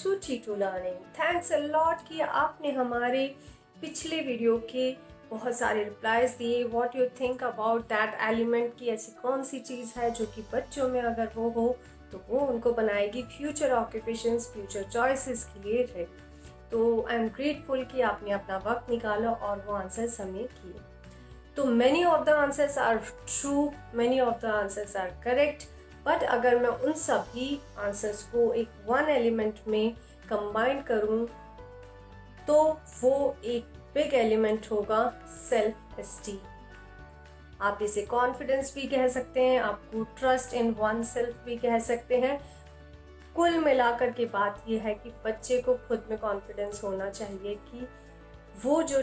To टीटू learning. Thanks a lot कि आपने हमारे पिछले वीडियो के बहुत सारे रिप्लाइज दिए। What you think about that element की ऐसी कौन सी चीज़ है जो कि बच्चों में अगर वो हो तो वो उनको बनाएगी फ्यूचर ऑक्यूपेशंस, फ्यूचर चॉइसेस के लिए रेडी। तो आई एम ग्रेटफुल कि आपने अपना वक्त निकाला और वो आंसर्स हमें किए। तो many of the answers are true, many of the answers are correct, but अगर मैं उन सभी आंसर्स को एक वन एलिमेंट में कंबाइन करूं तो वो एक बिग एलिमेंट होगा सेल्फ एस्टीम। आप इसे कॉन्फिडेंस भी कह सकते हैं, आपको ट्रस्ट इन वन सेल्फ भी कह सकते हैं। कुल मिलाकर के बात यह है कि बच्चे को खुद में कॉन्फिडेंस होना चाहिए कि वो जो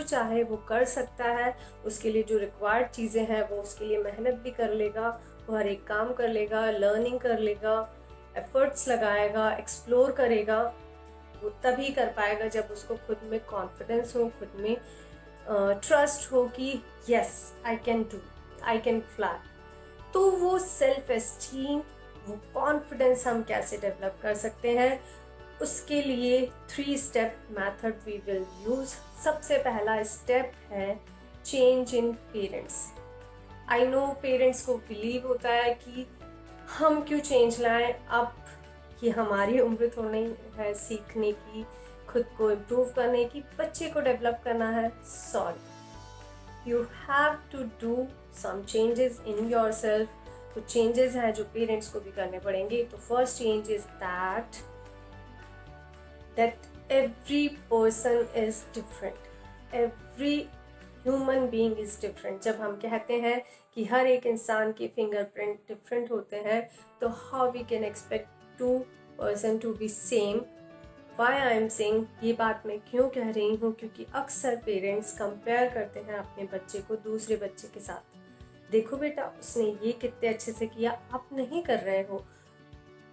चाहे वो कर सकता है। उसके लिए जो रिक्वायर्ड चीज़ें हैं वो उसके लिए मेहनत भी कर लेगा, वो हर एक काम कर लेगा, लर्निंग कर लेगा, एफर्ट्स लगाएगा, एक्सप्लोर करेगा। वो तभी कर पाएगा जब उसको खुद में कॉन्फिडेंस हो, खुद में ट्रस्ट हो कि yes I can do, I can fly. तो वो सेल्फ एस्टीम, वो कॉन्फिडेंस हम कैसे डेवलप कर सकते हैं, उसके लिए 3 step method we will use. सबसे पहला स्टेप है change in parents. I know parents को बिलीव होता है कि हम क्यों चेंज लाएं, अब ये हमारी उम्र तो नहीं है सीखने की, खुद को इम्प्रूव करने की, बच्चे को डेवलप करना है। Sorry, you have to do some changes in yourself. तो चेंजेस हैं जो पेरेंट्स को भी करने पड़ेंगे। तो first change is that every person is different, every human being is different। जब हम कहते हैं कि हर एक इंसान के फिंगरप्रिंट डिफरेंट होते हैं तो how we can expect two person to be same। why I am saying, ये बात मैं क्यों कह रही हूँ, क्योंकि अक्सर पेरेंट्स कंपेयर करते हैं अपने बच्चे को दूसरे बच्चे के साथ। देखो बेटा, उसने ये कितने अच्छे से किया, आप नहीं कर रहे हो।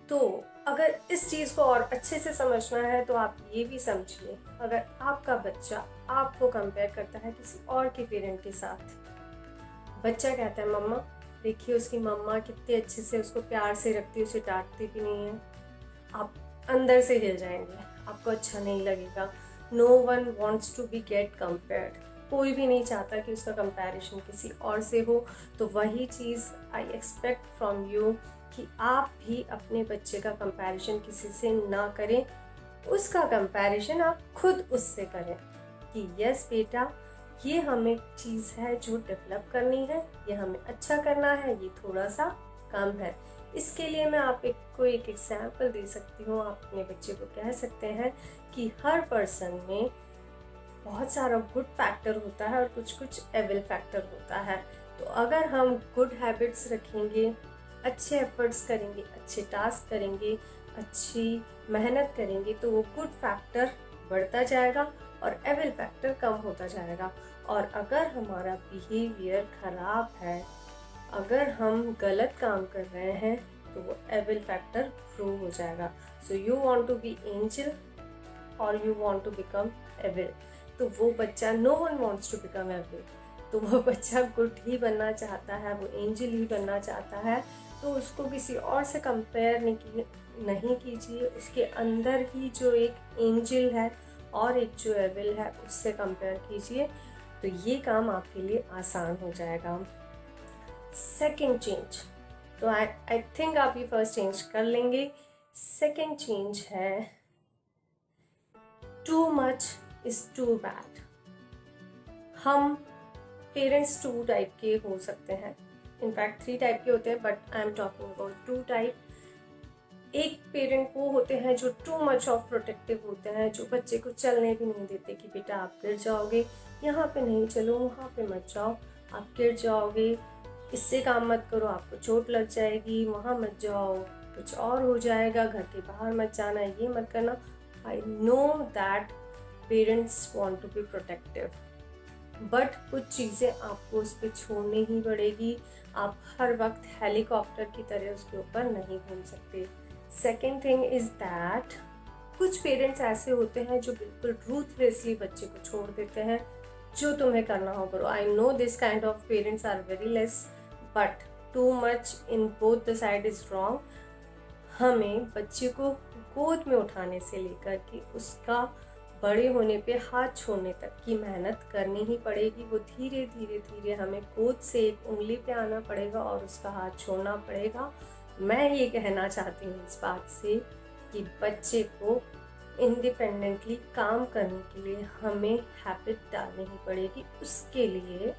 तो अगर इस चीज़ को और अच्छे से समझना है तो आप ये भी समझिए, अगर आपका बच्चा आपको कंपेयर करता है किसी और के पेरेंट के साथ, बच्चा कहता है मम्मा देखिए उसकी मम्मा कितने अच्छे से उसको प्यार से रखती है, उसे डांटती भी नहीं है, आप अंदर से हिल जाएंगे, आपको अच्छा नहीं लगेगा। No one wants to be get compared. कोई भी नहीं चाहता कि उसका कंपैरिजन किसी और से हो। तो वही चीज़ आई एक्सपेक्ट फ्रॉम यू कि आप भी अपने बच्चे का कंपैरिजन किसी से ना करें, उसका कंपैरिजन आप खुद उससे करें कि यस बेटा, ये हमें चीज़ है जो डेवलप करनी है, ये हमें अच्छा करना है, ये थोड़ा सा कम है। इसके लिए मैं आप को एक एग्जाम्पल दे सकती हूँ। आप अपने बच्चे को कह सकते हैं कि हर पर्सन में बहुत सारा गुड फैक्टर होता है और कुछ कुछ एविल फैक्टर होता है। तो अगर हम गुड हैबिट्स रखेंगे, अच्छे एफर्ट्स करेंगे, अच्छे टास्क करेंगे, अच्छी मेहनत करेंगे, तो वो गुड फैक्टर बढ़ता जाएगा और एविल फैक्टर कम होता जाएगा। और अगर हमारा बिहेवियर खराब है, अगर हम गलत काम कर रहे हैं, तो वो एविल फैक्टर ग्रो हो जाएगा। So you want to be angel और you want to become evil. तो वो बच्चा, no one wants to become evil, तो वो बच्चा गुड ही बनना चाहता है, वो एंजल ही बनना चाहता है। तो उसको किसी और से कंपेयर नहीं कीजिए। उसके अंदर ही जो एक एंजल है और एक जो एविल है उससे कंपेयर कीजिए, तो ये काम आपके लिए आसान हो जाएगा। सेकेंड चेंज, तो आई थिंक आप ये फर्स्ट चेंज कर लेंगे। सेकेंड चेंज है too much is too bad. हम पेरेंट्स 2 टाइप के हो सकते हैं, इनफैक्ट 3 टाइप के होते हैं, but I am talking about 2 type. एक पेरेंट वो होते हैं जो टू मच ऑफ प्रोटेक्टिव होते हैं, जो बच्चे को चलने भी नहीं देते कि बेटा आप गिर जाओगे, यहाँ पे नहीं चलो, वहाँ पे मत जाओ, आप गिर जाओगे, इससे काम मत करो, आपको चोट लग जाएगी, वहाँ मत जाओ, कुछ और हो जाएगा, घर के बाहर मत जाना, ये मत करना। I know that parents want to be protective, but कुछ चीज़ें आपको उस पर छोड़नी ही पड़ेगी। आप हर वक्त हेलीकॉप्टर की तरह उसके ऊपर नहीं घूम सकते। सेकेंड थिंग इज़ दैट कुछ पेरेंट्स ऐसे होते हैं जो बिल्कुल रूथलेसली बच्चे को छोड़ देते हैं, जो तुम्हें करना हो करो। I know this kind of parents are very less, but too much in both the side is wrong. हमें बच्चे को गोद में उठाने से लेकर कि उसका बड़े होने पे हाथ छोड़ने तक की मेहनत करनी ही पड़ेगी। वो धीरे धीरे धीरे हमें गोद से एक उंगली पे आना पड़ेगा और उसका हाथ छोड़ना पड़ेगा। मैं ये कहना चाहती हूँ इस बात से कि बच्चे को इंडिपेंडेंटली काम करने के लिए हमें हैबिट डालनी ही पड़ेगी। उसके लिए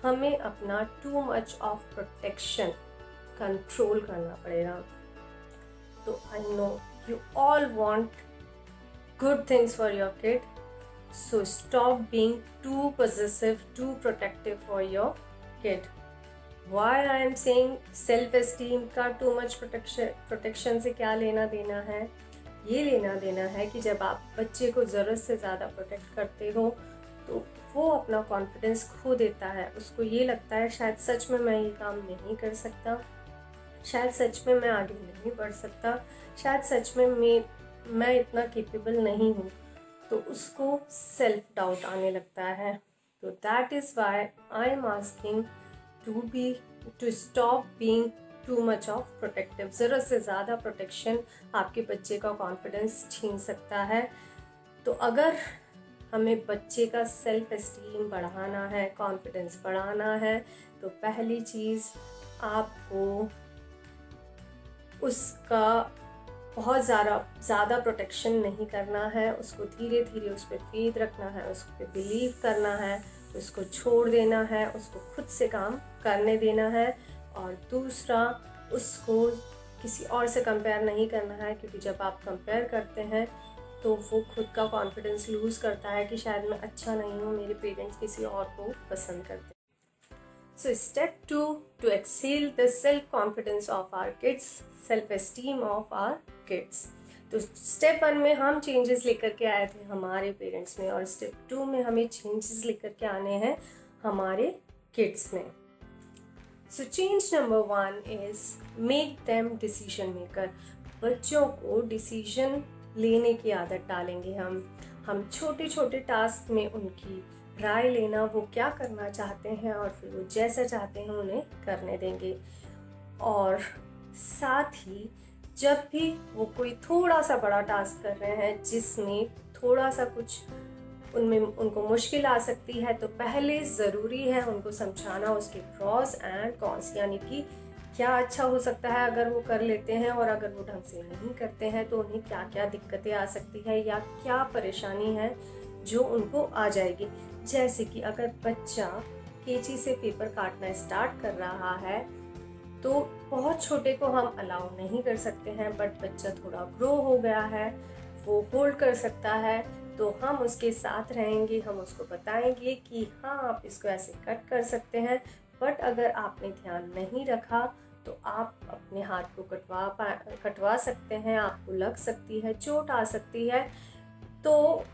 हमें अपना to much of protection control करना पड़ेगा। तो I know you all want good things for your kid, so stop being too possessive, too protective for your kid. Why I am saying self esteem का too much protection से क्या लेना देना है? ये लेना देना है कि जब आप बच्चे को ज़रूरत से ज़्यादा प्रोटेक्ट करते हो तो वो अपना कॉन्फिडेंस खो देता है। उसको ये लगता है शायद सच में मैं ये काम नहीं कर सकता, शायद सच में मैं आगे नहीं बढ़ सकता, शायद सच में मैं इतना केपेबल नहीं हूँ। तो उसको सेल्फ डाउट आने लगता है। तो that is why I am asking to stop being too much of protective. ज़रूरत से ज़्यादा प्रोटेक्शन आपके बच्चे का कॉन्फिडेंस छीन सकता है। तो अगर हमें बच्चे का सेल्फ एस्टीम बढ़ाना है, कॉन्फिडेंस बढ़ाना है, तो पहली चीज़ आपको उसका बहुत ज़्यादा प्रोटेक्शन नहीं करना है। उसको धीरे धीरे उस पर फेथ रखना है, उस पर बिलीव करना है, उसको छोड़ देना है, उसको खुद से काम करने देना है। और दूसरा, उसको किसी और से कंपेयर नहीं करना है, क्योंकि जब आप कंपेयर करते हैं तो वो खुद का कॉन्फिडेंस लूज़ करता है कि शायद मैं अच्छा नहीं हूँ, मेरे पेरेंट्स किसी और को पसंद करते हैं। So step 2 to exhale the self-confidence of our kids, self-esteem of our kids. तो स्टेप 1 में हम चेंजेस लेकर के आए थे हमारे पेरेंट्स में, और स्टेप 2 में हमें चेंजेस लेकर के आने हैं हमारे किड्स में। So change number 1 is make them decision maker. बच्चों को डिसीजन लेने की आदत डालेंगे हम छोटे छोटे टास्क में उनकी राय लेना, वो क्या करना चाहते हैं और फिर वो जैसा चाहते हैं उन्हें करने देंगे। और साथ ही जब भी वो कोई थोड़ा सा बड़ा टास्क कर रहे हैं जिसमें थोड़ा सा कुछ उनमें उनको मुश्किल आ सकती है, तो पहले ज़रूरी है उनको समझाना उसके प्रॉस एंड कॉन्स, यानी कि क्या अच्छा हो सकता है अगर वो कर लेते हैं, और अगर वो ढंग से नहीं करते हैं तो उन्हें क्या क्या दिक्कतें आ सकती है या क्या परेशानी है जो उनको आ जाएगी। जैसे कि अगर बच्चा कैंची से पेपर काटना स्टार्ट कर रहा है तो बहुत छोटे को हम अलाउ नहीं कर सकते हैं, बट बच्चा थोड़ा ग्रो हो गया है, वो होल्ड कर सकता है, तो हम उसके साथ रहेंगे, हम उसको बताएंगे कि हाँ आप इसको ऐसे कट कर सकते हैं। बट अगर आपने ध्यान नहीं रखा तो आप अपने हाथ को कटवा सकते हैं, आपको लग सकती है, चोट आ सकती है। तो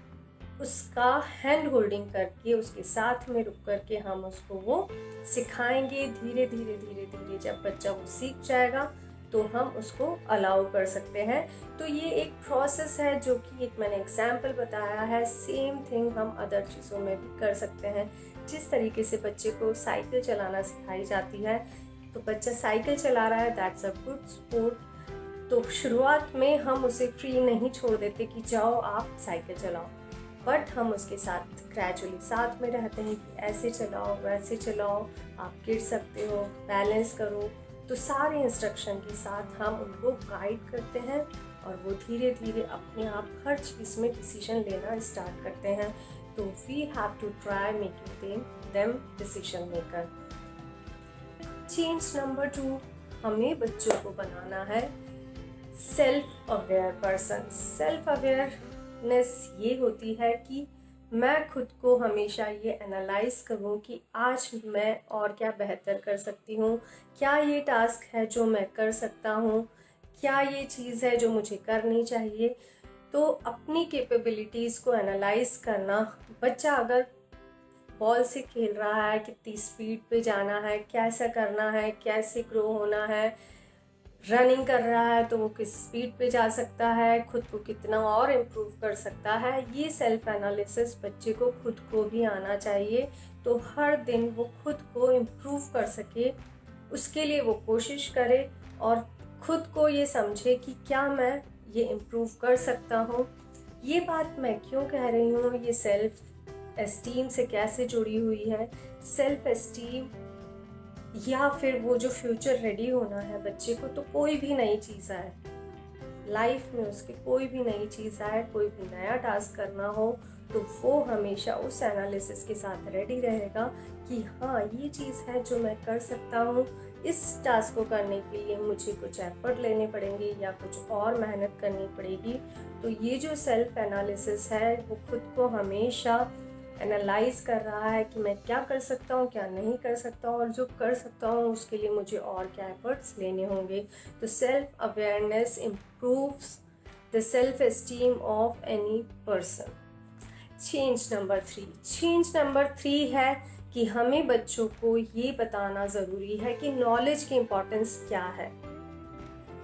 उसका हैंड होल्डिंग करके उसके साथ में रुक करके हम उसको वो सिखाएंगे धीरे धीरे धीरे धीरे। जब बच्चा वो सीख जाएगा तो हम उसको अलाउ कर सकते हैं। तो ये एक प्रोसेस है जो कि एक मैंने एग्जाम्पल बताया है। सेम थिंग हम अदर चीज़ों में भी कर सकते हैं। जिस तरीके से बच्चे को साइकिल चलाना सिखाई जाती है, तो बच्चा साइकिल चला रहा है, दैट्स अ गुड स्पोर्ट। तो शुरुआत में हम उसे फ्री नहीं छोड़ देते कि जाओ आप साइकिल चलाओ, बट हम उसके साथ ग्रेजुअली साथ में रहते हैं कि ऐसे चलाओ, वैसे चलाओ, आप गिर सकते हो, बैलेंस करो। तो सारे इंस्ट्रक्शन के साथ हम उनको गाइड करते हैं और वो धीरे धीरे अपने आप हर चीज़ में डिसीजन लेना स्टार्ट करते हैं। तो we have to try making them decision maker. Change number 2, हमें बच्चों को बनाना है self aware person. Self awareness ये होती है कि मैं खुद को हमेशा ये एनालाइज करूँ कि आज मैं और क्या बेहतर कर सकती हूँ, क्या ये टास्क है जो मैं कर सकता हूँ, क्या ये चीज़ है जो मुझे करनी चाहिए। तो अपनी कैपेबिलिटीज़ को एनालाइज करना, बच्चा अगर बॉल से खेल रहा है, कितनी स्पीड पे जाना है, कैसा करना है, कैसे ग्रो होना है, रनिंग कर रहा है तो वो किस स्पीड पे जा सकता है, खुद को कितना और इम्प्रूव कर सकता है, ये सेल्फ एनालिसिस बच्चे को खुद को भी आना चाहिए। तो हर दिन वो खुद को इम्प्रूव कर सके, उसके लिए वो कोशिश करे और खुद को ये समझे कि क्या मैं ये इम्प्रूव कर सकता हूँ। ये बात मैं क्यों कह रही हूँ, ये सेल्फ एस्टीम से कैसे जुड़ी हुई है। सेल्फ एस्टीम या फिर वो जो फ्यूचर रेडी होना है बच्चे को, तो कोई भी नई चीज़ आए लाइफ में, उसकी कोई भी नई चीज़ आए, कोई भी नया टास्क करना हो, तो वो हमेशा उस एनालिसिस के साथ रेडी रहेगा कि हाँ ये चीज़ है जो मैं कर सकता हूँ। इस टास्क को करने के लिए मुझे कुछ एफर्ट लेने पड़ेंगे या कुछ और मेहनत करनी पड़ेगी। तो ये जो सेल्फ एनालिसिस है वो खुद को हमेशा एनालाइज कर रहा है कि मैं क्या कर सकता हूँ, क्या नहीं कर सकता हूँ, और जो कर सकता हूँ उसके लिए मुझे और क्या एफर्ट्स लेने होंगे। तो self awareness improves the self esteem of any person. Change number 3 है कि हमें बच्चों को ये बताना ज़रूरी है कि नॉलेज की इम्पोर्टेंस क्या है।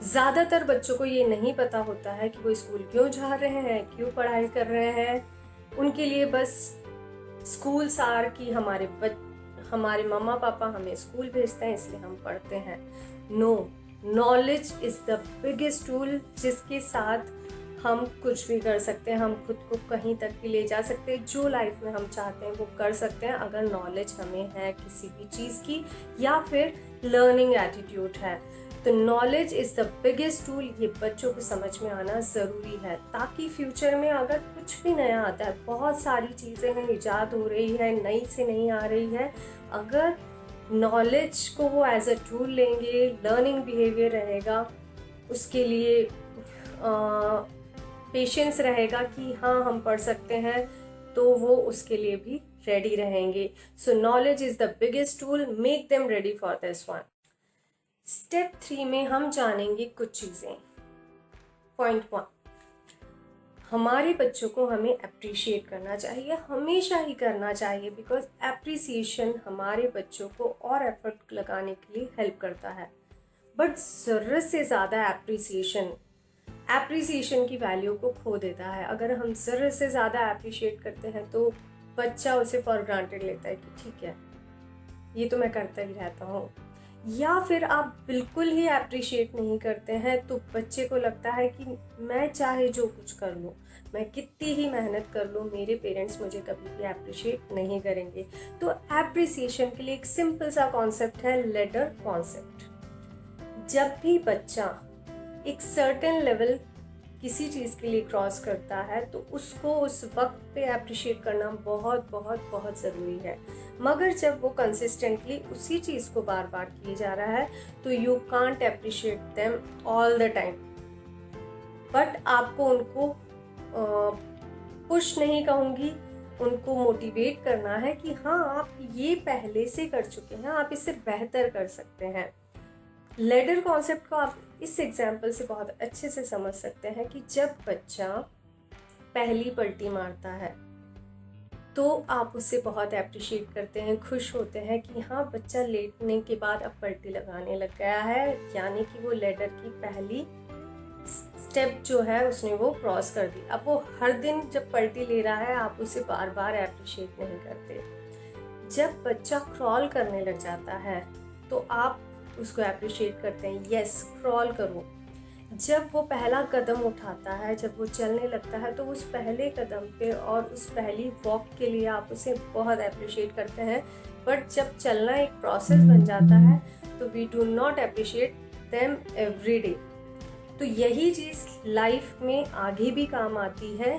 ज़्यादातर बच्चों को ये नहीं पता होता है कि वो स्कूल क्यों जा रहे हैं, क्यों पढ़ाई कर रहे हैं। उनके लिए बस स्कूल सार की हमारे मम्मा पापा हमें स्कूल भेजते हैं इसलिए हम पढ़ते हैं। No, knowledge is the biggest tool जिसके साथ हम कुछ भी कर सकते हैं। हम खुद को कहीं तक भी ले जा सकते हैं, जो लाइफ में हम चाहते हैं वो कर सकते हैं अगर नॉलेज हमें है किसी भी चीज़ की, या फिर लर्निंग एटीट्यूड है। तो knowledge is the biggest tool, ये बच्चों को समझ में आना ज़रूरी है, ताकि फ्यूचर में अगर कुछ भी नया आता है, बहुत सारी चीज़ें हैं ईजाद हो रही है, नई से नहीं आ रही है, अगर नॉलेज को वो एज अ टूल लेंगे, लर्निंग बिहेवियर रहेगा, उसके लिए पेशेंस रहेगा कि हाँ हम पढ़ सकते हैं, तो वो उसके लिए भी रेडी रहेंगे। सो knowledge is the biggest tool, make them ready for this one. Step 3 में हम जानेंगे कुछ चीज़ें। पॉइंट 1, हमारे बच्चों को हमें अप्रिशिएट करना चाहिए, हमेशा ही करना चाहिए, बिकॉज अप्रिसिएशन हमारे बच्चों को और एफर्ट लगाने के लिए हेल्प करता है। बट ज़रूरत से ज़्यादा एप्रिसिएशन की वैल्यू को खो देता है। अगर हम ज़रूरत से ज़्यादा अप्रिशिएट करते हैं तो बच्चा उसे फॉर ग्रांटेड लेता है कि ठीक है ये तो मैं करता ही रहता हूँ। या फिर आप बिल्कुल ही अप्रिशिएट नहीं करते हैं तो बच्चे को लगता है कि मैं चाहे जो कुछ कर लूँ, मैं कितनी ही मेहनत कर लूँ, मेरे पेरेंट्स मुझे कभी भी अप्रिशिएट नहीं करेंगे। तो अप्रिसिएशन के लिए एक सिंपल सा कॉन्सेप्ट है, लेडर कॉन्सेप्ट। जब भी बच्चा एक सर्टेन लेवल किसी चीज़ के लिए क्रॉस करता है तो उसको उस वक्त पे अप्रिशिएट करना बहुत बहुत बहुत ज़रूरी है। मगर जब वो कंसिस्टेंटली उसी चीज़ को बार बार किए जा रहा है तो you can't appreciate them all the time. But आपको उनको पुश नहीं कहूँगी, उनको मोटिवेट करना है कि हाँ आप ये पहले से कर चुके हैं, आप इससे बेहतर कर सकते हैं। लेडर कॉन्सेप्ट को आप इस एग्जाम्पल से बहुत अच्छे से समझ सकते हैं कि जब बच्चा पहली पलटी मारता है तो आप उससे बहुत अप्रिशिएट करते हैं, खुश होते हैं कि हाँ बच्चा लेटने के बाद अब पलटी लगाने लग गया है, यानी कि वो लेडर की पहली स्टेप जो है उसने वो क्रॉस कर दी। अब वो हर दिन जब पलटी ले रहा है आप उसे बार बार अप्रिशिएट नहीं करते। जब बच्चा क्रॉल करने लग जाता है तो आप उसको अप्रिशिएट करते हैं, यस क्रॉल करो। जब वो पहला कदम उठाता है, जब वो चलने लगता है तो उस पहले कदम पे और उस पहली वॉक के लिए आप उसे बहुत अप्रिशिएट करते हैं। बट जब चलना एक प्रोसेस बन जाता है तो we do not appreciate them every day. तो यही चीज़ लाइफ में आगे भी काम आती है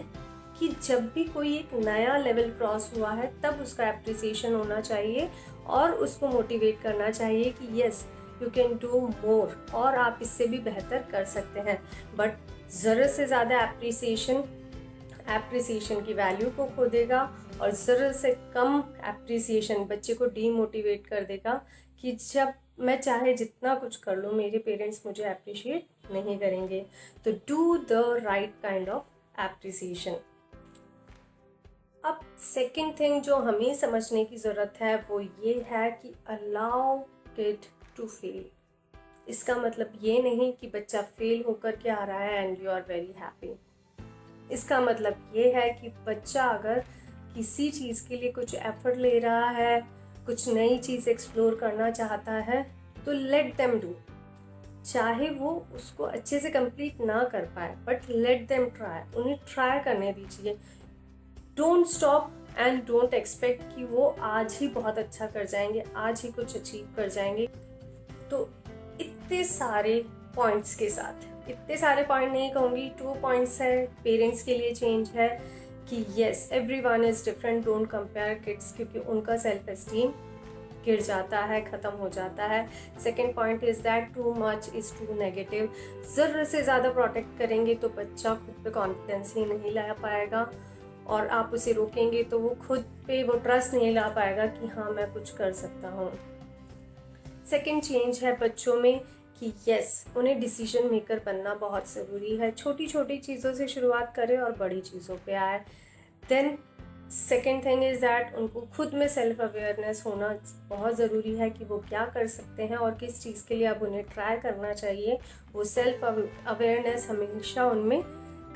कि जब भी कोई एक नया लेवल क्रॉस हुआ है तब उसका अप्रिसिएशन होना चाहिए और उसको मोटिवेट करना चाहिए कि yes you can do more, और आप इससे भी बेहतर कर सकते हैं। बट ज़रूरत से ज़्यादा एप्रिसिएशन की वैल्यू को खो देगा और ज़रूरत से कम एप्रिसिएशन बच्चे को डीमोटिवेट कर देगा कि जब मैं चाहे जितना कुछ कर लूँ मेरे पेरेंट्स मुझे अप्रिशिएट नहीं करेंगे। तो do the right kind of appreciation. अब सेकंड थिंग जो हमें समझने की ज़रूरत है वो ये है कि अलाउ किड टू फेल। इसका मतलब ये नहीं कि बच्चा फेल होकर के आ रहा है and you are very happy. इसका मतलब ये है कि बच्चा अगर किसी चीज़ के लिए कुछ एफर्ट ले रहा है, कुछ नई चीज़ एक्सप्लोर करना चाहता है तो लेट देम डू। चाहे वो उसको अच्छे से कंप्लीट ना कर पाए, बट लेट देम ट्राई, उन्हें ट्राई करने दीजिए। Don't stop and don't expect कि वो आज ही बहुत अच्छा कर जाएंगे, आज ही कुछ अचीव कर जाएंगे। तो इतने सारे पॉइंट्स के साथ, इतने सारे पॉइंट नहीं कहूँगी, 2 पॉइंट्स है पेरेंट्स के लिए चेंज है कि yes everyone is different, don't compare kids, क्योंकि उनका सेल्फ एस्टीम गिर जाता है, ख़त्म हो जाता है। Second point is that too much is too negative, ज़रूरत से ज़्यादा प्रोटेक्ट करेंगे तो बच्चा खुद पे कॉन्फिडेंस ही नहीं ला पाएगा, और आप उसे रोकेंगे तो वो खुद पे वो ट्रस्ट नहीं ला पाएगा कि हाँ मैं कुछ कर सकता हूँ। सेकेंड चेंज है बच्चों में कि यस उन्हें डिसीजन मेकर बनना बहुत ज़रूरी है। छोटी छोटी चीज़ों से शुरुआत करें और बड़ी चीज़ों पे आए। Then second thing is that उनको खुद में सेल्फ अवेयरनेस होना बहुत ज़रूरी है कि वो क्या कर सकते हैं और किस चीज़ के लिए अब उन्हें ट्राई करना चाहिए। वो सेल्फ अवेयरनेस हमेशा उनमें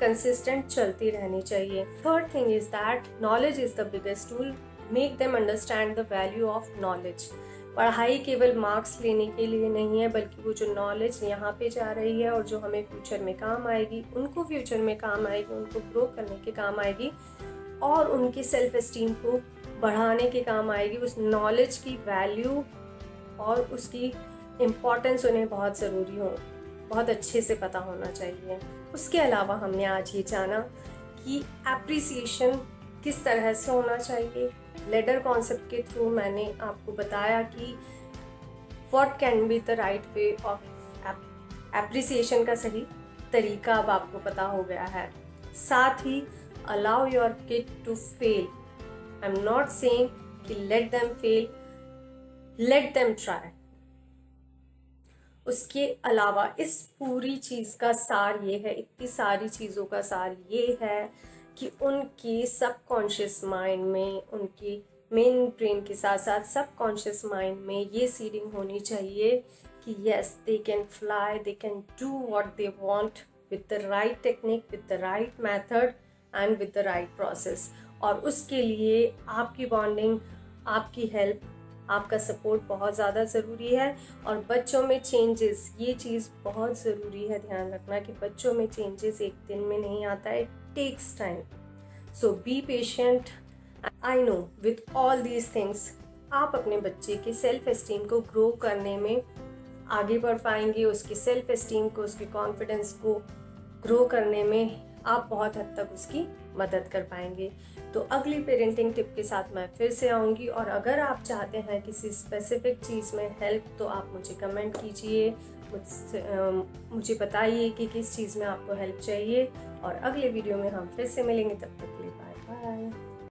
कंसिस्टेंट चलती रहनी चाहिए। Third thing is that knowledge is the biggest tool, make them understand the value of knowledge. पढ़ाई केवल मार्क्स लेने के लिए नहीं है, बल्कि वो जो नॉलेज यहाँ पे जा रही है और जो हमें फ्यूचर में काम आएगी, उनको फ्यूचर में काम आएगी, उनको ग्रो करने के काम आएगी और उनकी सेल्फ एस्टीम को बढ़ाने के काम आएगी। उस नॉलेज की वैल्यू और उसकी इम्पॉर्टेंस उन्हें बहुत ज़रूरी हो, बहुत अच्छे से पता होना चाहिए। उसके अलावा हमने आज ये जाना कि एप्रिसिएशन किस तरह से होना चाहिए। लेडर कॉन्सेप्ट के थ्रू मैंने आपको बताया कि what can be the right way of appreciation का सही तरीका अब आपको पता हो गया है। साथ ही allow your kid to fail, I am not saying कि let them fail, let them try. उसके अलावा इस पूरी चीज़ का सार ये है, इतनी सारी चीज़ों का सार ये है कि उनके सबकॉन्शियस माइंड में, उनके मेन ब्रेन के साथ साथ सबकॉन्शियस माइंड में ये सीडिंग होनी चाहिए कि yes they can fly, they can do what they want with the right technique, with the right method and with the right process. और उसके लिए आपकी बॉन्डिंग, आपकी हेल्प, आपका सपोर्ट बहुत ज़्यादा ज़रूरी है। और बच्चों में चेंजेस, ये चीज़ बहुत ज़रूरी है ध्यान रखना कि बच्चों में चेंजेस एक दिन में नहीं आता है, it takes time. So be patient. I know with all these things आप अपने बच्चे के सेल्फ एस्टीम को ग्रो करने में आगे बढ़ पाएंगे, उसकी सेल्फ एस्टीम को, उसकी कॉन्फिडेंस को ग्रो करने में आप बहुत हद तक उसकी मदद कर पाएंगे। तो अगली पेरेंटिंग टिप के साथ मैं फिर से आऊँगी, और अगर आप चाहते हैं किसी स्पेसिफिक चीज़ में हेल्प तो आप मुझे कमेंट कीजिए, मुझे बताइए कि किस चीज़ में आपको हेल्प चाहिए। और अगले वीडियो में हम फिर से मिलेंगे, तब तक के लिए बाय बाय।